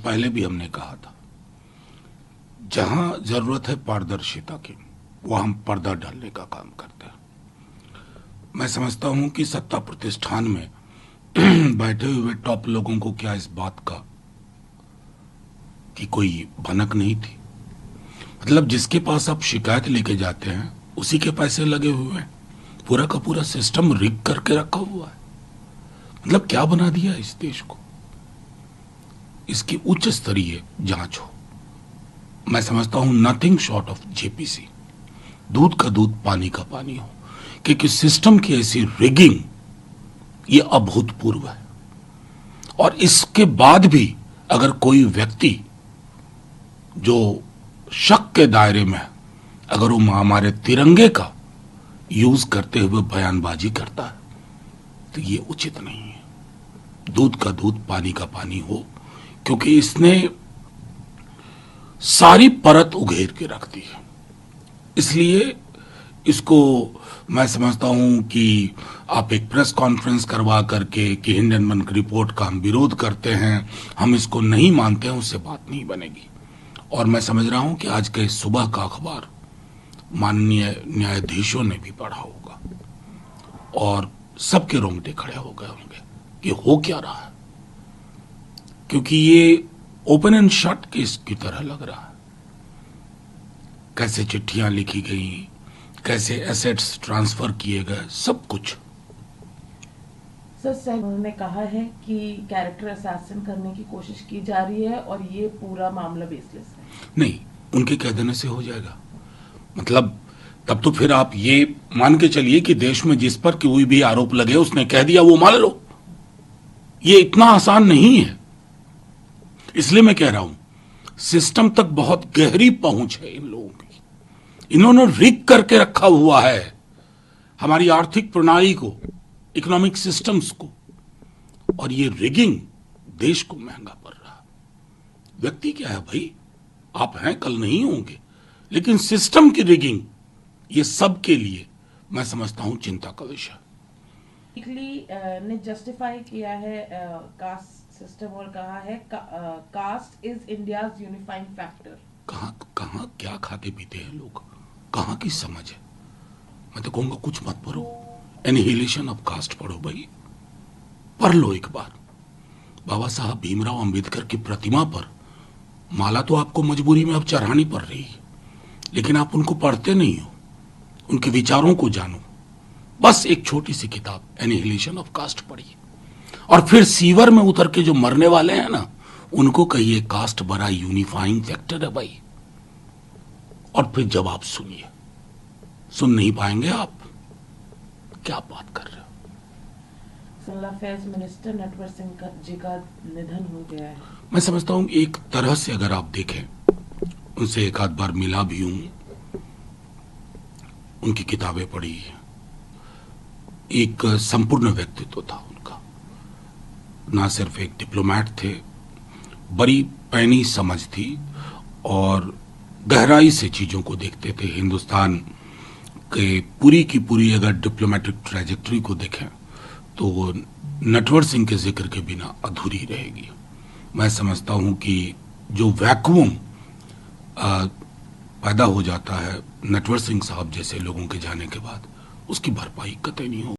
पहले भी हमने कहा था, जहां जरूरत है पारदर्शिता की, वहां हम पर्दा डालने का काम करते हैं। मैं समझता हूं कि सत्ता प्रतिष्ठान में बैठे हुए टॉप लोगों को क्या इस बात का कि कोई भनक नहीं थी। मतलब जिसके पास आप शिकायत लेके जाते हैं उसी के पैसे लगे हुए हैं, पूरा का पूरा सिस्टम रिग करके रखा हुआ है। मतलब क्या बना दिया इस देश को। इसकी उच्च स्तरीय जांच हो। मैं समझता हूं नथिंग शॉर्ट ऑफ जेपीसी, दूध का दूध पानी का पानी हो, क्योंकि सिस्टम की ऐसी रिगिंग ये अभूतपूर्व है। और इसके बाद भी अगर कोई व्यक्ति जो शक के दायरे में है, अगर वो हमारे तिरंगे का यूज करते हुए बयानबाजी करता है तो ये उचित नहीं है। दूध का दूध पानी का पानी हो, क्योंकि इसने सारी परत उघेर के रख दी है। इसलिए इसको मैं समझता हूं कि आप एक प्रेस कॉन्फ्रेंस करवा करके कि हिंडनबर्ग की रिपोर्ट का हम विरोध करते हैं, हम इसको नहीं मानते हैं, उससे बात नहीं बनेगी। और मैं समझ रहा हूं कि आज के सुबह का अखबार माननीय न्यायाधीशों ने भी पढ़ा होगा और सबके रोंगटे खड़े हो गए होंगे कि हो क्या रहा है, क्योंकि ये ओपन एंड शट केस की तरह लग रहा है। कैसे चिट्ठियां लिखी गई, कैसे एसेट्स ट्रांसफर किए गए, सब कुछ। सर साहब उन्होंने कहा है कि कैरेक्टर असैसिन करने की कोशिश की जा रही है और ये पूरा मामला बेसलेस है। नहीं, उनके कह देने से हो जाएगा। मतलब तब तो फिर आप ये मान के चलिए कि देश में जिस पर कोई भी आरोप लगे उसने कह दिया वो मान लो। ये इतना आसान नहीं है। इसलिए मैं कह रहा हूं सिस्टम तक बहुत गहरी पहुंच है इन लोगों की। इन्होंने रिग करके रखा हुआ है हमारी आर्थिक प्रणाली को, इकोनॉमिक सिस्टम्स को, और ये रिगिंग देश को महंगा पड़ रहा है। व्यक्ति क्या है भाई, आप हैं कल नहीं होंगे, लेकिन सिस्टम की रिगिंग ये सब के लिए मैं समझता हूं चिंता का विषय। ने जस्टिफाई किया है कास्ट सिस्टम और कहा है caste is India's unifying factor. कहां क्या खाते पीते हैं लोग, कहां की समझ है। मैं तो कहूंगा कुछ मत पढ़ो, एनिहिलेशन ऑफ कास्ट पढ़ो भाई, पढ़ लो एक बार। बाबा साहब भीमराव अंबेडकर की प्रतिमा पर माला तो आपको मजबूरी में अब चढ़ानी पड़ रही है, लेकिन आप उनको पढ़ते नहीं हो, उनके विचारों को जानो। बस एक छोटी सी किताब एनिहिलेशन ऑफ कास्ट पढ़िए, और फिर सीवर में उतर के जो मरने वाले हैं ना, उनको कहिए कास्ट बड़ा यूनिफाइंग फैक्टर है भाई। और फिर जवाब सुनिए। सुन नहीं पाएंगे आप, क्या बात कर रहे हो। Civil affairs minister Natwar Singh ji का निधन हो गया है। मैं समझता हूं एक तरह से अगर आप देखें, उनसे एक आध बार मिला भी हूं, उनकी किताबें पढ़ी, एक संपूर्ण व्यक्तित्व था उनका। ना सिर्फ एक डिप्लोमेट थे, बड़ी पैनी समझ थी और गहराई से चीजों को देखते थे। हिंदुस्तान के पूरी की पूरी अगर डिप्लोमेटिक ट्रैजेक्टरी को देखें तो वो नटवर सिंह के जिक्र के बिना अधूरी रहेगी। मैं समझता हूं कि जो वैक्यूम पैदा हो जाता है नटवर सिंह साहब जैसे लोगों के जाने के बाद, उसकी भरपाई कतई नहीं हो।